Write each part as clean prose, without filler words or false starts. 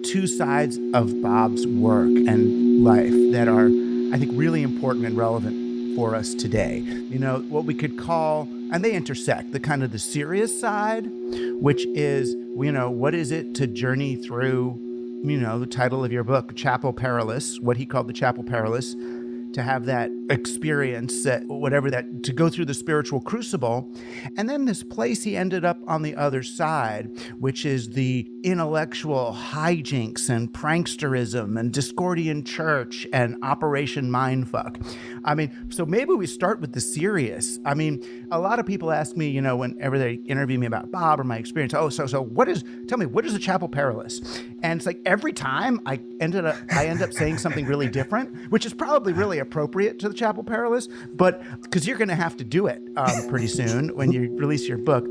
two sides of Bob's work and life that are, I think, really important and relevant for us today. What we could call, and they intersect, the kind of the serious side, which is, what is it to journey through, the title of your book, Chapel Perilous, what he called the Chapel Perilous, to have that experience, to go through the spiritual crucible. And then this place he ended up on the other side, which is the intellectual hijinks and pranksterism and Discordian church and Operation Mindfuck. So maybe we start with the serious. A lot of people ask me, whenever they interview me about Bob or my experience, so tell me, what is the Chapel Perilous? And it's like every time I end up saying something really different, which is probably really appropriate to the Chapel Perilous, but because you're going to have to do it pretty soon when you release your book.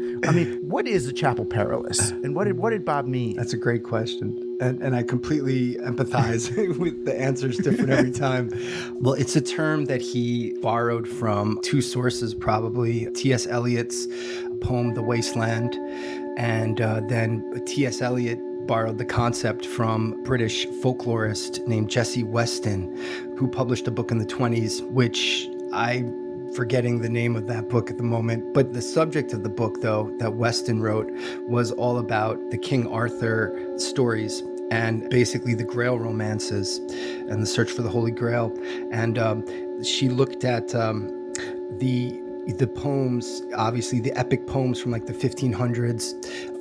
What is the Chapel Perilous, and what did Bob mean? That's a great question. And I completely empathize with the answers different every time. Well, it's a term that he borrowed from two sources, probably T.S. Eliot's poem, The Wasteland, and then T.S. Eliot borrowed the concept from British folklorist named Jesse Weston, who published a book in the 1920s, which I'm forgetting the name of that book at the moment. But the subject of the book, though, that Weston wrote was all about the King Arthur stories and basically the Grail romances and the search for the Holy Grail. And she looked at the poems, obviously the epic poems from like the 1500s,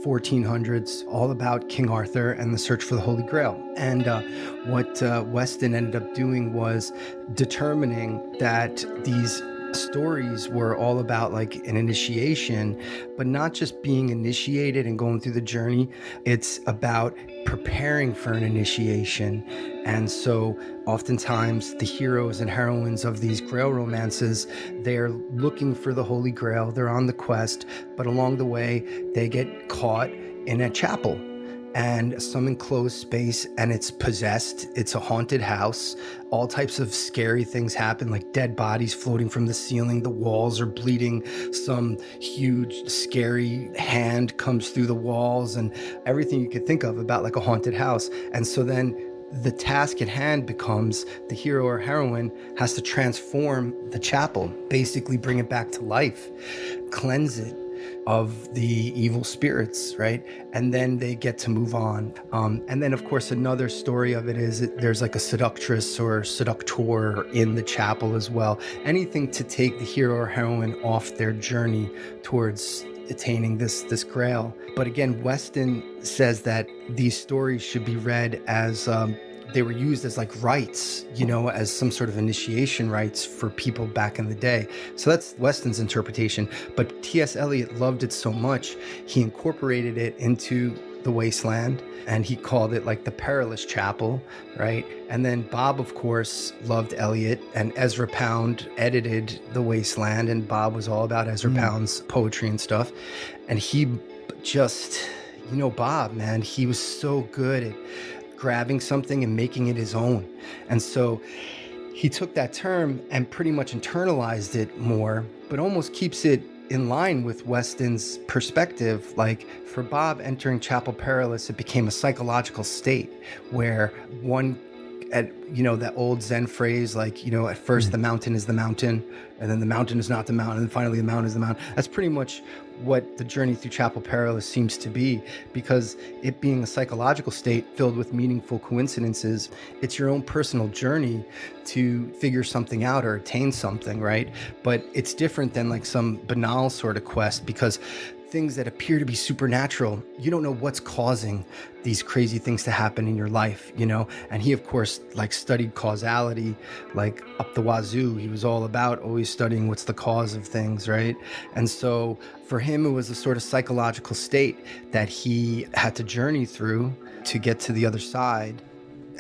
1400s, all about King Arthur and the search for the Holy Grail. And what Weston ended up doing was determining that these stories were all about like an initiation, but not just being initiated and going through the journey. It's about preparing for an initiation. And so oftentimes the heroes and heroines of these Grail romances, they're looking for the Holy Grail, they're on the quest, but along the way they get caught in a chapel and some enclosed space, and it's possessed. It's a haunted house. All types of scary things happen, like dead bodies floating from the ceiling. The walls are bleeding. Some huge, scary hand comes through the walls, and everything you could think of about like a haunted house. And so then the task at hand becomes the hero or heroine has to transform the chapel, basically bring it back to life, cleanse it of the evil spirits, right? And then they get to move on. And then, of course, another story of it is there's like a seductress or seductor in the chapel as well. Anything to take the hero or heroine off their journey towards attaining this grail. But again, Weston says that these stories should be read as they were used as like rites, as some sort of initiation rites for people back in the day. So that's Weston's interpretation. But T.S. Eliot loved it so much, he incorporated it into The Wasteland, and he called it like the Perilous Chapel, right? And then Bob, of course, loved Eliot, and Ezra Pound edited The Wasteland, and Bob was all about Ezra Pound's poetry and stuff. And he just, Bob, man, he was so good at grabbing something and making it his own. And so he took that term and pretty much internalized it more, but almost keeps it in line with Weston's perspective. Like for Bob, entering Chapel Perilous, it became a psychological state where one, that old Zen phrase, like, at first the mountain is the mountain, and then the mountain is not the mountain, and finally the mountain is the mountain. That's pretty much what the journey through Chapel Perilous seems to be, because it being a psychological state filled with meaningful coincidences, it's your own personal journey to figure something out or attain something, right? But it's different than like some banal sort of quest, because things that appear to be supernatural, you don't know what's causing these crazy things to happen in your life, And he, of course, like studied causality, like up the wazoo. He was all about always studying what's the cause of things, right? And so for him, it was a sort of psychological state that he had to journey through to get to the other side.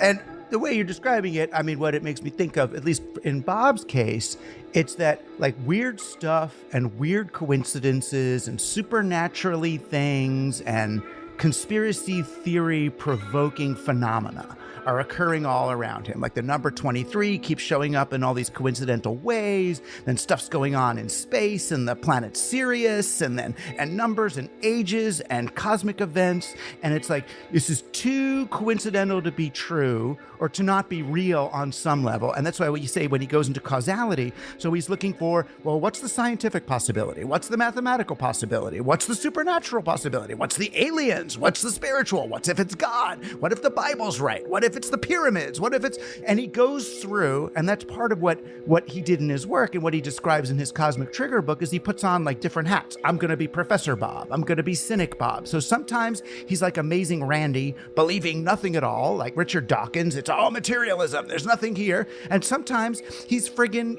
And the way you're describing it, what it makes me think of, at least in Bob's case, it's that like weird stuff and weird coincidences and supernaturally things and conspiracy theory provoking phenomena are occurring all around him. Like the number 23 keeps showing up in all these coincidental ways. Then stuff's going on in space and the planet Sirius, and numbers and ages and cosmic events. And it's like, this is too coincidental to be true or to not be real on some level. And that's why what you say when he goes into causality. So he's looking for, well, what's the scientific possibility? What's the mathematical possibility? What's the supernatural possibility? What's the aliens? What's the spiritual? What's if it's God? What if the Bible's right? What if it's the pyramids? What if it's... And he goes through, and that's part of what he did in his work and what he describes in his Cosmic Trigger book is he puts on like different hats. I'm going to be Professor Bob. I'm going to be Cynic Bob. So sometimes he's like Amazing Randy, believing nothing at all, like Richard Dawkins. It's all materialism. There's nothing here. And sometimes he's friggin',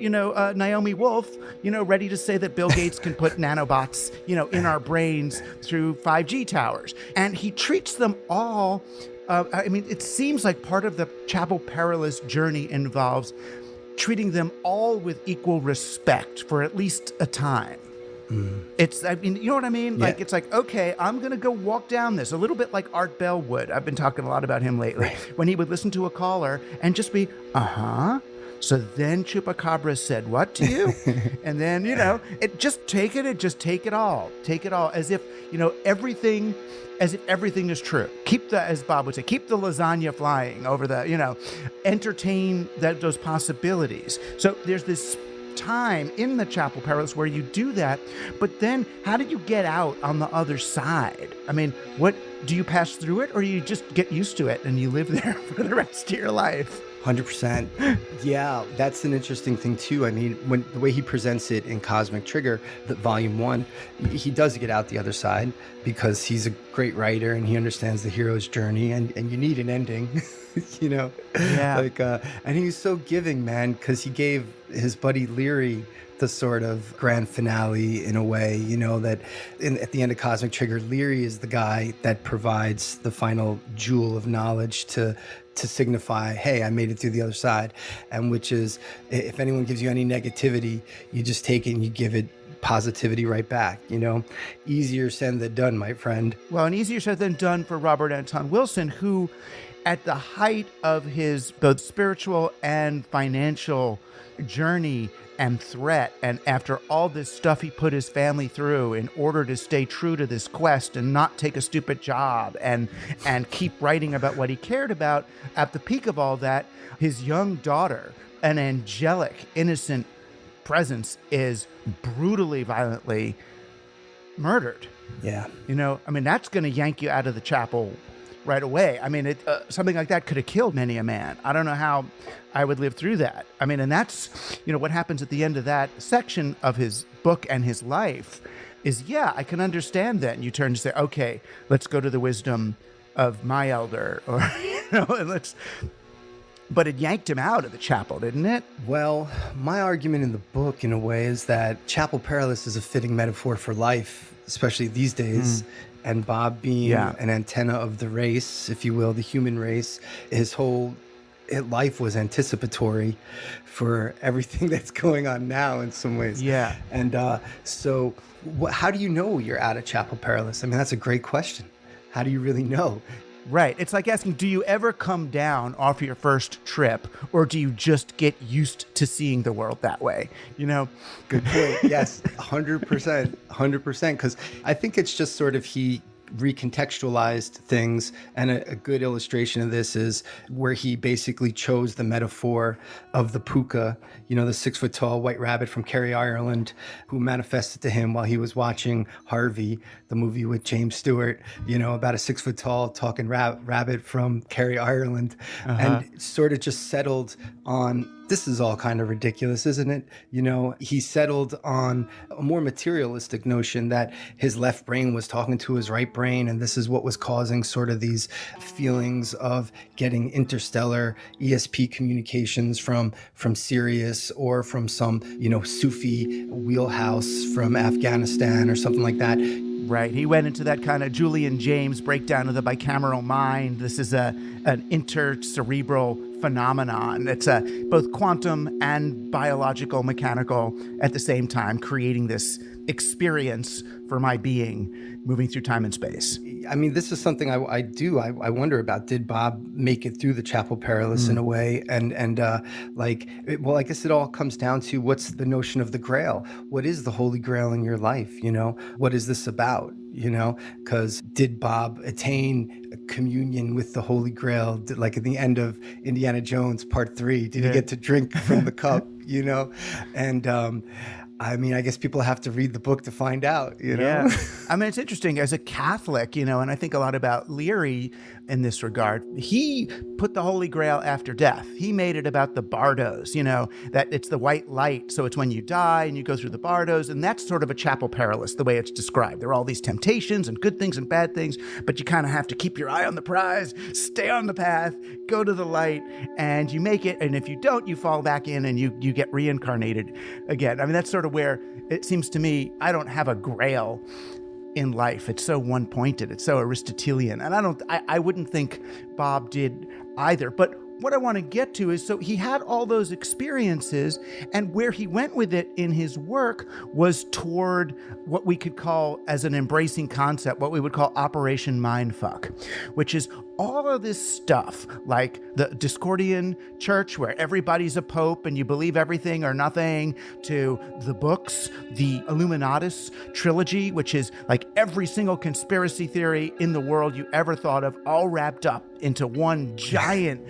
Naomi Wolf, ready to say that Bill Gates can put nanobots, in our brains through 5G towers. And he treats them all. It seems like part of the Chapel Perilous journey involves treating them all with equal respect for at least a time. It's, you know what I mean? Yeah. Like, it's like, okay, I'm going to go walk down this, a little bit like Art Bell would. I've been talking a lot about him lately. When he would listen to a caller and just be, so then Chupacabra said what to you? And then, just take it all. Take it all as if, everything is true. As Bob would say, keep the lasagna flying over the, entertain those possibilities. So there's this time in the Chapel Perilous where you do that, but then how do you get out on the other side? What do you pass through it, or do you just get used to it and you live there for the rest of your life? 100%. Yeah, that's an interesting thing too. When the way he presents it in Cosmic Trigger, the volume 1, he does get out the other side because he's a great writer and he understands the hero's journey, and you need an ending, Yeah. And he's so giving, man, because he gave his buddy Leary the sort of grand finale in a way, that at the end of Cosmic Trigger, Leary is the guy that provides the final jewel of knowledge to signify, hey, I made it through the other side. And which is, if anyone gives you any negativity, you just take it and you give it positivity right back. Easier said than done, my friend. Well, and easier said than done for Robert Anton Wilson, who at the height of his both spiritual and financial journey and threat, and after all this stuff he put his family through in order to stay true to this quest and not take a stupid job and keep writing about what he cared about, at the peak of all that, his young daughter, an angelic, innocent presence, is brutally, violently murdered. Yeah. That's going to yank you out of the chapel right away. Something like that could have killed many a man. I don't know how I would live through that. And that's, what happens at the end of that section of his book and his life is, yeah, I can understand that. And you turn to say, okay, let's go to the wisdom of my elder, or, but it yanked him out of the chapel, didn't it? Well, my argument in the book, in a way, is that Chapel Perilous is a fitting metaphor for life, especially these days. And Bob being an antenna of the race, if you will, the human race, his whole life was anticipatory for everything that's going on now in some ways. Yeah. And so how do you know you're out of Chapel Perilous? That's a great question. How do you really know? Right. It's like asking, do you ever come down off your first trip, or do you just get used to seeing the world that way? Good point. Yes, 100%. 100%. Because I think it's just sort of he recontextualized things, and a good illustration of this is where he basically chose the metaphor of the puka, the 6-foot-tall white rabbit from Kerry, Ireland, who manifested to him while he was watching Harvey, the movie with James Stewart, about a 6-foot-tall talking rabbit from Kerry, Ireland, and sort of just settled on, this is all kind of ridiculous, isn't it? He settled on a more materialistic notion that his left brain was talking to his right brain, and this is what was causing sort of these feelings of getting interstellar ESP communications from Sirius, or from some, Sufi wheelhouse from Afghanistan or something like that. Right. He went into that kind of Julian James breakdown of the bicameral mind. This is an intercerebral phenomenon. It's both quantum and biological, mechanical at the same time, creating this experience for my being moving through time and space. I mean, this is something I wonder about. Did Bob make it through the Chapel Perilous in a way? Well, I guess it all comes down to what's the notion of the Grail? What is the Holy Grail in your life? What is this about? Because did Bob attain communion with the Holy Grail? Like at the end of Indiana Jones Part 3, did he get to drink from the cup? And I mean, I guess people have to read the book to find out, Yeah. I mean, it's interesting as a Catholic, and I think a lot about Leary in this regard. He put the Holy Grail after death. He made it about the bardos, that it's the white light. So it's when you die and you go through the bardos. And that's sort of a Chapel Perilous, the way it's described. There are all these temptations and good things and bad things, but you kind of have to keep your eye on the prize, stay on the path, go to the light, and you make it. And if you don't, you fall back in and you get reincarnated again. I mean, that's sort of where it seems to me, I don't have a grail in life. It's so one-pointed. It's so Aristotelian. And I wouldn't think Bob did either. But what I want to get to is, so he had all those experiences, and where he went with it in his work was toward what we could call, as an embracing concept, what we would call Operation Mindfuck, which is all of this stuff, like the Discordian church where everybody's a pope and you believe everything or nothing, to the books, the Illuminatus trilogy, which is like every single conspiracy theory in the world you ever thought of, all wrapped up into one giant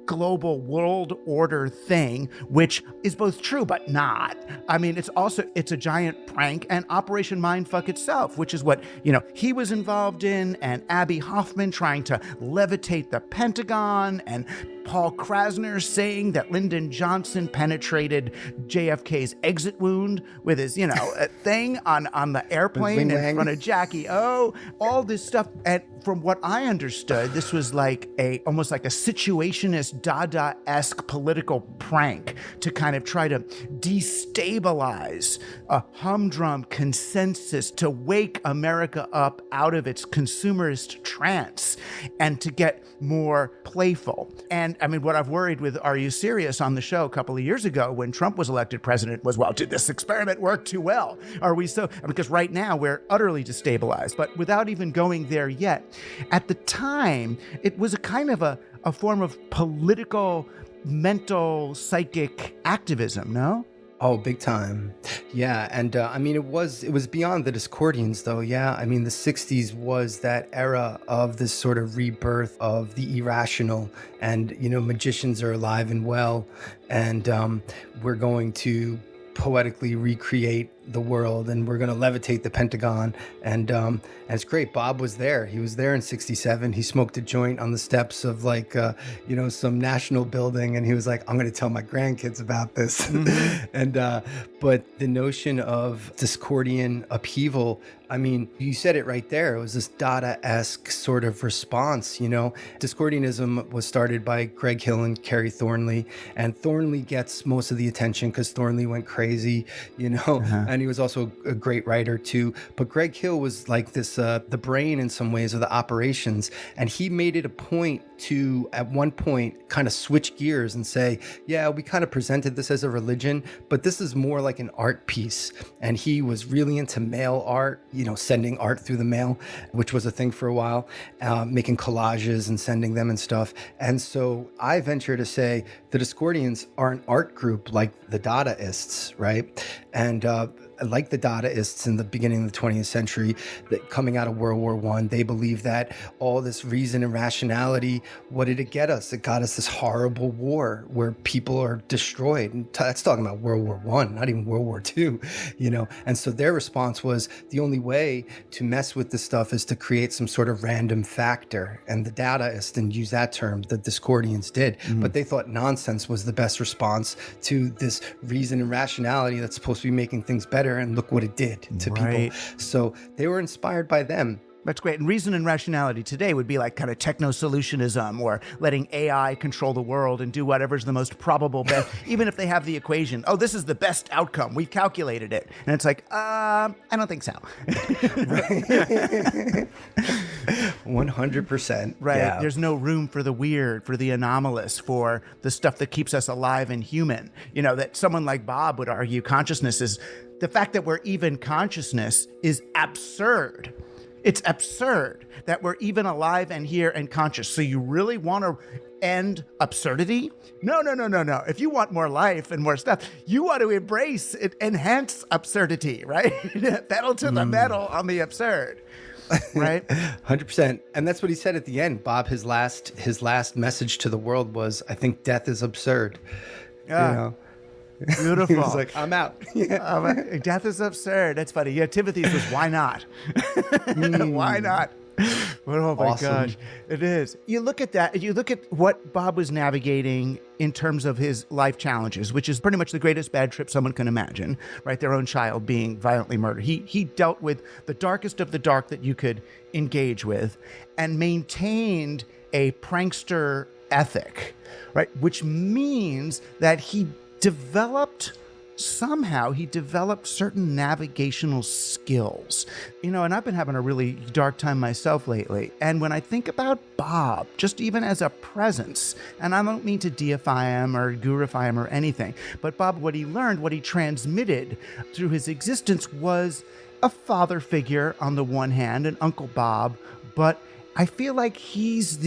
global world order thing, which is both true but not. I mean, it's a giant prank, and Operation Mindfuck itself, which is what, he was involved in, and Abby Hoffman trying to levitate the Pentagon, and Paul Krasner saying that Lyndon Johnson penetrated JFK's exit wound with his, thing on the airplane in front of Jackie O, all this stuff. And from what I understood, this was like almost like a situationist Dada-esque political prank to kind of try to destabilize a humdrum consensus, to wake America up out of its consumerist trance and to get more playful. And I mean, what I've worried with Are You Serious on the show a couple of years ago when Trump was elected president was, well, did this experiment work too well? Are we so? Because right now we're utterly destabilized, but without even going there yet, at the time, it was a kind of a form of political, mental, psychic activism, no? Oh, big time. Yeah. And I mean, it was beyond the Discordians, though. Yeah. I mean, the 60s was that era of this sort of rebirth of the irrational, and, magicians are alive and well. And we're going to poetically recreate the world, and we're going to levitate the Pentagon. And it's great. Bob was there. He was there in 67. He smoked a joint on the steps of some national building, and he was like, I'm going to tell my grandkids about this. Mm-hmm. But the notion of Discordian upheaval, I mean, you said it right there. It was this Dada-esque sort of response, Discordianism was started by Greg Hill and Kerry Thornley, and Thornley gets most of the attention because Thornley went crazy, and he was also a great writer too. But Greg Hill was like this, the brain in some ways of the operations, and he made it a point to, at one point, kind of switch gears and say, yeah, we kind of presented this as a religion, but this is more like an art piece. And he was really into mail art, sending art through the mail, which was a thing for a while, making collages and sending them and stuff. And so I venture to say the Discordians are an art group like the Dadaists, right? And like the Dadaists in the beginning of the 20th century, that coming out of World War I, they believe that all this reason and rationality, what did it get us? It got us this horrible war where people are destroyed. And that's talking about World War I, not even World War II, And so their response was, the only way to mess with this stuff is to create some sort of random factor. And the Dadaists didn't use that term, the Discordians did. Mm-hmm. But they thought nonsense was the best response to this reason and rationality that's supposed to be making things better. And look what it did to people. So they were inspired by them. That's great. And reason and rationality today would be like kind of techno-solutionism, or letting AI control the world and do whatever's the most probable best, even if they have the equation. Oh, this is the best outcome. We've calculated it. And it's like, I don't think so. 100%. Right. Yeah. There's no room for the weird, for the anomalous, for the stuff that keeps us alive and human. That someone like Bob would argue consciousness is, the fact that we're even consciousness is absurd. It's absurd that we're even alive and here and conscious. So you really want to end absurdity? No, no, no, no, no. If you want more life and more stuff, you want to embrace it, enhance absurdity, right? Pedal to the metal on the absurd. Right? 100%. And that's what he said at the end. Bob, his last message to the world was, I think death is absurd. Yeah. You know? Beautiful. He was like, I'm out. Death is absurd. That's funny. Yeah, Timothy's was why not? Why not? Oh my Awesome. gosh, it is. You look at that, you look at what Bob was navigating in terms of his life challenges, which is pretty much the greatest bad trip someone can imagine, right? Their own child being violently murdered. He dealt with the darkest of the dark that you could engage with and maintained a prankster ethic, right? Which means that somehow he developed certain navigational skills, and I've been having a really dark time myself lately. And when I think about Bob, just even as a presence, and I don't mean to deify him or gurify him or anything, but Bob, what he learned, what he transmitted through his existence was a father figure on the one hand, an Uncle Bob, but I feel like he's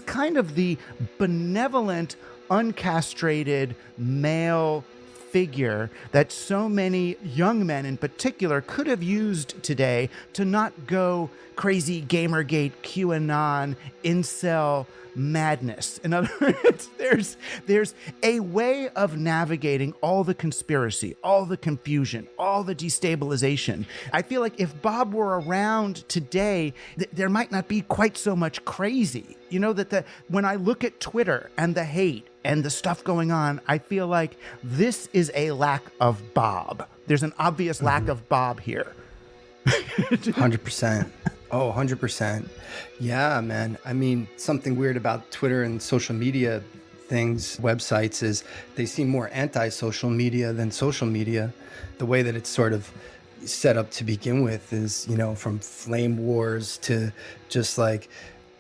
kind of the benevolent, uncastrated male figure that so many young men in particular could have used today to not go crazy Gamergate, QAnon, incel madness. In other words, there's a way of navigating all the conspiracy, all the confusion, all the destabilization. I feel like if Bob were around today, there might not be quite so much crazy. When I look at Twitter and the hate and the stuff going on, I feel like this is a lack of Bob. There's an obvious lack of Bob here. 100%. Oh, 100%. Yeah, man. I mean, something weird about Twitter and social media websites is they seem more anti-social media than social media. The way that it's sort of set up to begin with is, from flame wars to just like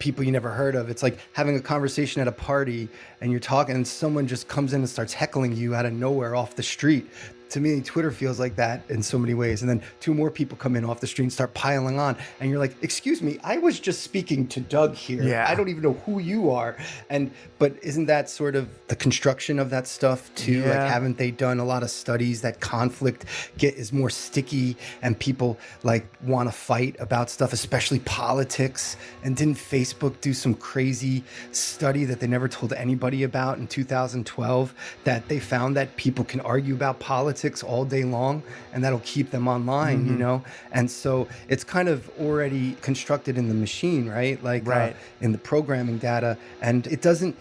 people you never heard of. It's like having a conversation at a party and you're talking and someone just comes in and starts heckling you out of nowhere off the street. To me, Twitter feels like that in so many ways. And then two more people come in off the street and start piling on. And you're like, excuse me, I was just speaking to Doug here. Yeah. I don't even know who you are. But isn't that sort of the construction of that stuff too? Yeah. Like, haven't they done a lot of studies that conflict is more sticky and people like want to fight about stuff, especially politics? And didn't Facebook do some crazy study that they never told anybody about in 2012 that they found that people can argue about politics all day long and that'll keep them online, And so it's kind of already constructed in the machine, right? Like right. In the programming data. And it doesn't,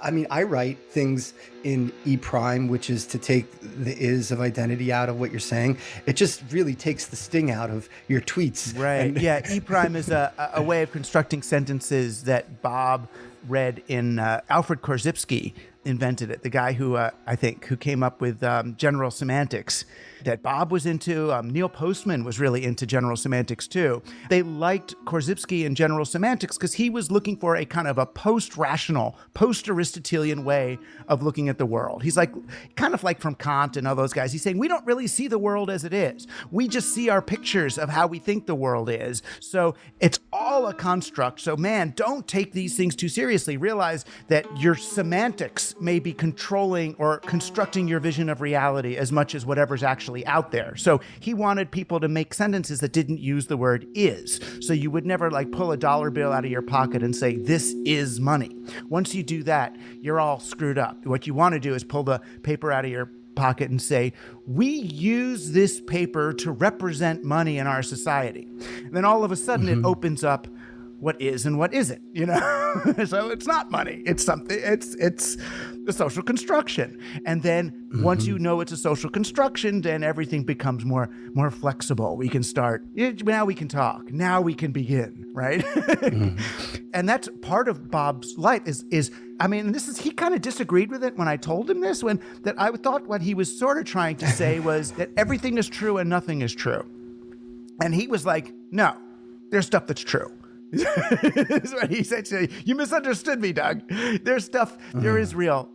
I write things in E prime, which is to take the is of identity out of what you're saying. It just really takes the sting out of your tweets. Right. Yeah. E prime is a way of constructing sentences that Bob read in Alfred Korzybski invented it. The guy who who came up with general semantics that Bob was into. Neil Postman was really into general semantics too. They liked Korzybski and general semantics because he was looking for a kind of a post-rational, post-Aristotelian way of looking at the world. He's like, kind of like from Kant and all those guys. He's saying, we don't really see the world as it is. We just see our pictures of how we think the world is. So it's all a construct. So man, don't take these things too seriously. Realize that your semantics may be controlling or constructing your vision of reality as much as whatever's actually out there. So he wanted people to make sentences that didn't use the word is. So you would never like pull a dollar bill out of your pocket and say, this is money. Once you do that, you're all screwed up. What you want to do is pull the paper out of your pocket and say, we use this paper to represent money in our society. And then all of a sudden it opens up what is and what isn't, So it's not money. It's something, it's the social construction. And then once you know it's a social construction, then everything becomes more flexible. We can start, now we can talk. Now we can begin, right? And that's part of Bob's life is he kind of disagreed with it when I told him this, that I thought what he was sort of trying to say was that everything is true and nothing is true. And he was like, no, there's stuff that's true. That's what he said to me. You misunderstood me, Doug. There's stuff, there is real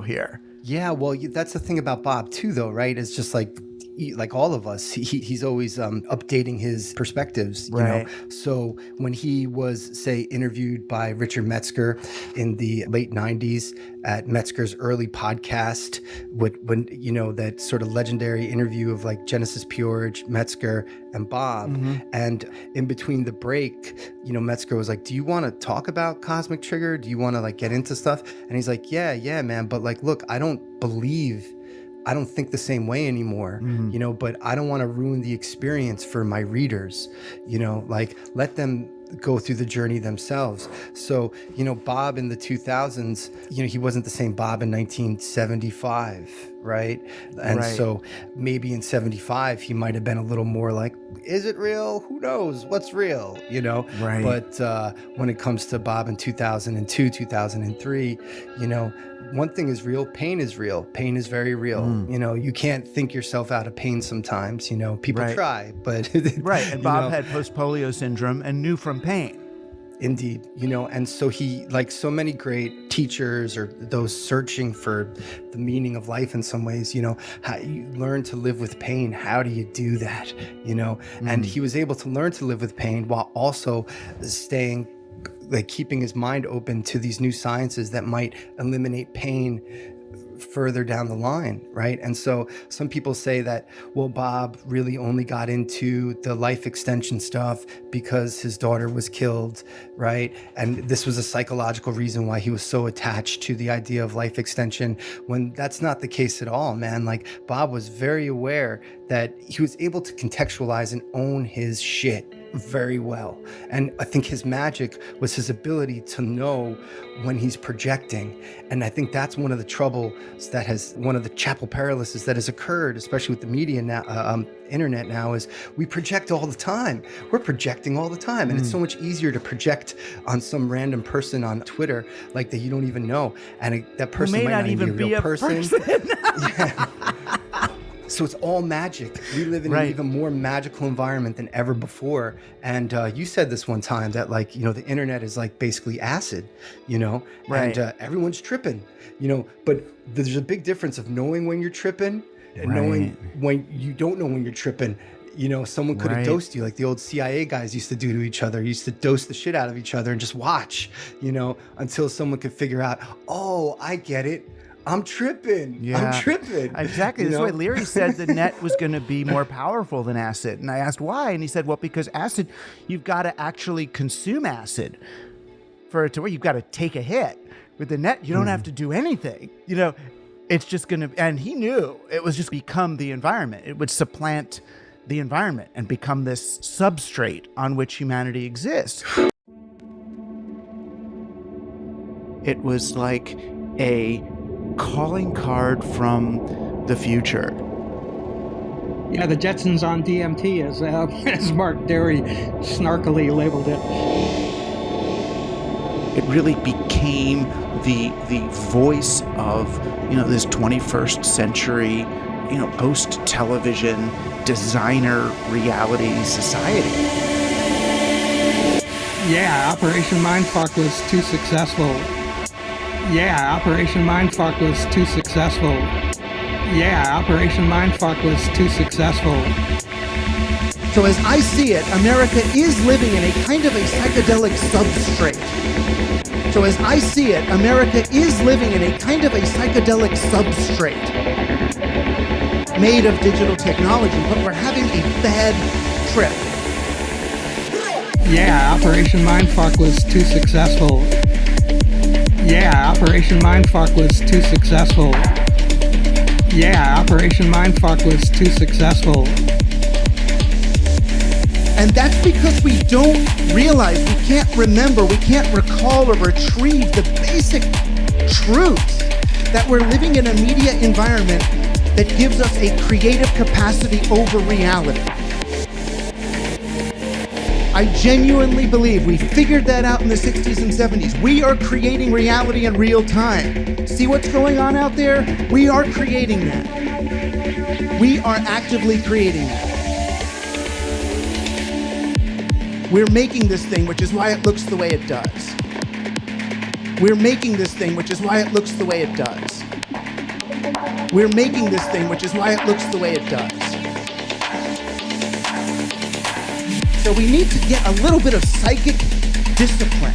here. Yeah, well, that's the thing about Bob too, though, right? It's just like, like all of us, he's always updating his perspectives, you know. So when he was, say, interviewed by Richard Metzger in the late 90s at Metzger's early podcast, when you know, that sort of legendary interview of like Genesis P-Orridge, Metzger, and Bob, and in between the break, you know, Metzger was like, do you want to talk about Cosmic Trigger? Do you want to like get into stuff? And he's like, yeah, man, but like, look, I don't think the same way anymore, you know, but I don't want to ruin the experience for my readers, you know, like let them go through the journey themselves. So, you know, Bob in the 2000s, you know, he wasn't the same Bob in 1975, right? And so maybe in 75, he might have been a little more like, is it real? Who knows? What's real? You know? But when it comes to Bob in 2002, 2003, you know, one thing is real, pain is real. Pain is very real. You know, you can't think yourself out of pain sometimes, you know, people try, but... And Bob had post-polio syndrome and knew from pain. Indeed, you know, and so he, like so many great teachers or those searching for the meaning of life in some ways, you know, how you learn to live with pain. How do you do that? You know, and he was able to learn to live with pain while also staying, like keeping his mind open to these new sciences that might eliminate pain further down the line, right? And so some people say that, well, Bob really only got into the life extension stuff because his daughter was killed, right? And this was a psychological reason why he was so attached to the idea of life extension, when that's not the case at all, man. Like, Bob was very aware that he was able to contextualize and own his shit very well. And I think his magic was his ability to know when he's projecting. And I think that's one of the troubles that has, one of the Chapel Perilous that has occurred, especially with the media now, internet now, is we project all the time. We're projecting all the time. And it's so much easier to project on some random person on Twitter, like that you don't even know. And that person might not even be a real person. Yeah. So it's all magic. We live in an even more magical environment than ever before. And you said this one time that, like, you know, the internet is like basically acid, you know, and everyone's tripping, you know, but there's a big difference of knowing when you're tripping and knowing when you don't know when you're tripping. You know, someone could have dosed you like the old CIA guys used to do to each other. Used to dose the shit out of each other and just watch, you know, until someone could figure out, oh, I get it. I'm tripping. I'm tripping. Exactly. That's why Leary said the net was going to be more powerful than acid. And I asked why. And he said, well, because acid, you've got to actually consume acid for it to work. You've got to take a hit. With the net, you don't have to do anything. You know, it's just going to, and he knew it was just become the environment. It would supplant the environment and become this substrate on which humanity exists. It was like a calling card from the future. Yeah, the Jetsons on DMT, as Mark Derry snarkily labeled it. It really became the voice of, you know, this 21st century, you know, post-television designer reality society. Yeah, Operation Mindfuck was too successful. Yeah, Operation Mindfuck was too successful. Yeah, Operation Mindfuck was too successful. So as I see it, America is living in a kind of a psychedelic substrate. So as I see it, America is living in a kind of a psychedelic substrate made of digital technology, but we're having a bad trip. Yeah, Operation Mindfuck was too successful. Yeah, Operation Mindfuck was too successful. Yeah, Operation Mindfuck was too successful. And that's because we don't realize, we can't remember, we can't recall or retrieve the basic truth that we're living in a media environment that gives us a creative capacity over reality. I genuinely believe we figured that out in the 60s and 70s. We are creating reality in real time. See what's going on out there? We are creating that. We are actively creating that. We're making this thing, which is why it looks the way it does. We're making this thing, which is why it looks the way it does. We're making this thing, which is why it looks the way it does. So we need to get a little bit of psychic discipline.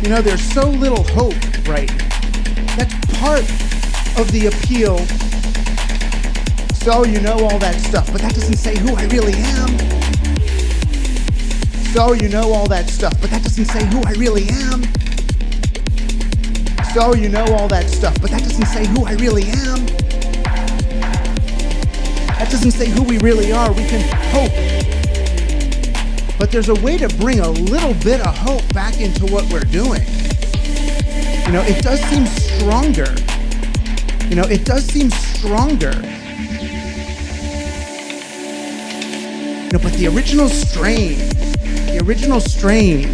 You know, there's so little hope right now. That's part of the appeal. So you know all that stuff, but that doesn't say who I really am. So you know all that stuff, but that doesn't say who I really am. So you know all that stuff, but that doesn't say who I really am. That doesn't say who we really are. We can hope. But there's a way to bring a little bit of hope back into what we're doing. You know, it does seem stronger. You know, it does seem stronger. You know, but the original strain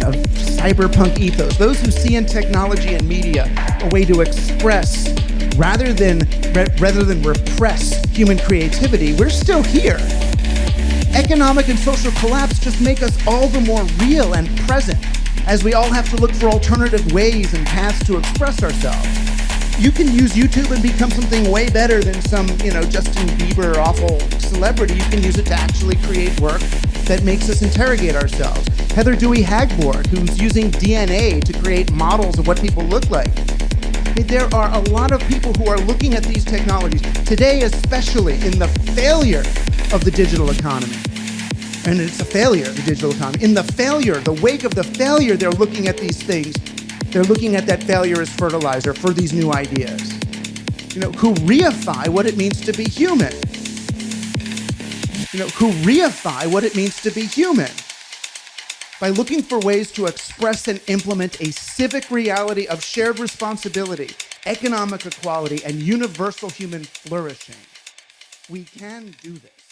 of cyberpunk ethos, those who see in technology and media a way to express rather than repress human creativity, we're still here. Economic and social collapse just make us all the more real and present as we all have to look for alternative ways and paths to express ourselves. You can use YouTube and become something way better than some, Justin Bieber awful celebrity. You can use it to actually create work that makes us interrogate ourselves. Heather Dewey Hagborg, who's using DNA to create models of what people look like. I mean, there are a lot of people who are looking at these technologies today, especially in the failure of the digital economy. And it's a failure of the digital economy. In the wake of the failure, they're looking at these things. They're looking at that failure as fertilizer for these new ideas. Who reify what it means to be human. Who reify what it means to be human. By looking for ways to express and implement a civic reality of shared responsibility, economic equality, and universal human flourishing. We can do this.